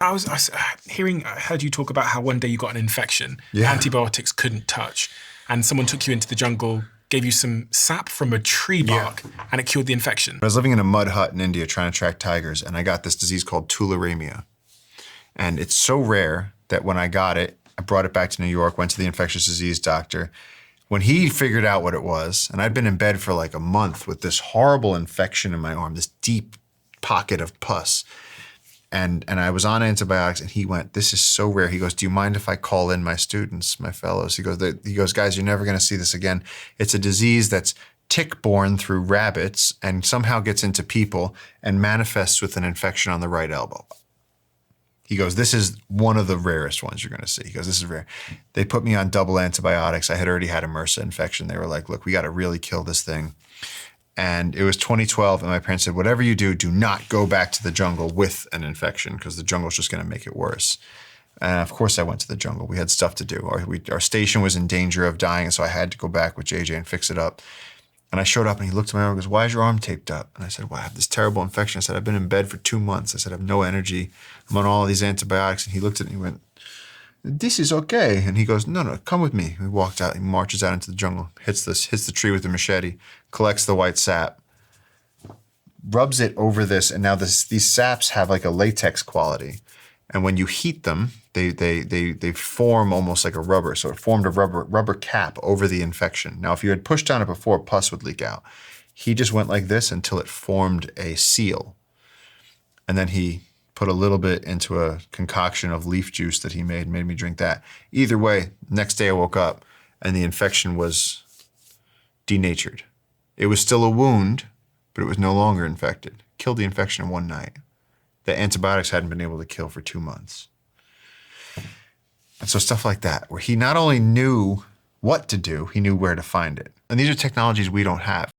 I heard you talk about how one day you got an infection, Yeah. antibiotics couldn't touch, and someone took you into the jungle, gave you some sap from a tree Yeah. bark, and it cured the infection. I was living in a mud hut in India trying to track tigers, and I got this disease called Tularemia. And it's so rare that when I got it, I brought it back to New York, went to the infectious disease doctor. When he figured out what it was, and I'd been in bed for like a month with this horrible infection in my arm, this deep pocket of pus. And I was on antibiotics, and he went, "This is so rare." He goes, "Do you mind if I call in my students, my fellows?" He goes, "Guys, you're never gonna see this again. It's a disease that's tick-borne through rabbits and somehow gets into people and manifests with an infection on the right elbow." He goes, "This is one of the rarest ones you're gonna see." He goes, "This is rare." They put me on double antibiotics. I had already had a MRSA infection. They were like, "Look, we gotta really kill this thing." And it was 2012, and my parents said, "Whatever you do, do not go back to the jungle with an infection, because the jungle's just gonna make it worse." And of course I went to the jungle. We had stuff to do. Our station was in danger of dying, and so I had to go back with JJ and fix it up. And I showed up, and he looked at my arm and goes, "Why is your arm taped up?" And I said, "Well, I have this terrible infection." I said, "I've been in bed for 2 months." I said, "I have no energy. I'm on all of these antibiotics." And he looked at me and he went, "This is okay." And he goes, "No, come with me." He walked out, he marches out into the jungle, hits the tree with the machete, collects the white sap, rubs it over this, and now these saps have like a latex quality. And when you heat them, they form almost like a rubber. So it formed a rubber cap over the infection. Now, if you had pushed on it before, pus would leak out. He just went like this until it formed a seal. And then he put a little bit into a concoction of leaf juice that he made me drink that. Either way, next day I woke up and the infection was denatured. It was still a wound, but it was no longer infected. Killed the infection in one night. The antibiotics hadn't been able to kill for 2 months. And so stuff like that, where he not only knew what to do, he knew where to find it. And these are technologies we don't have.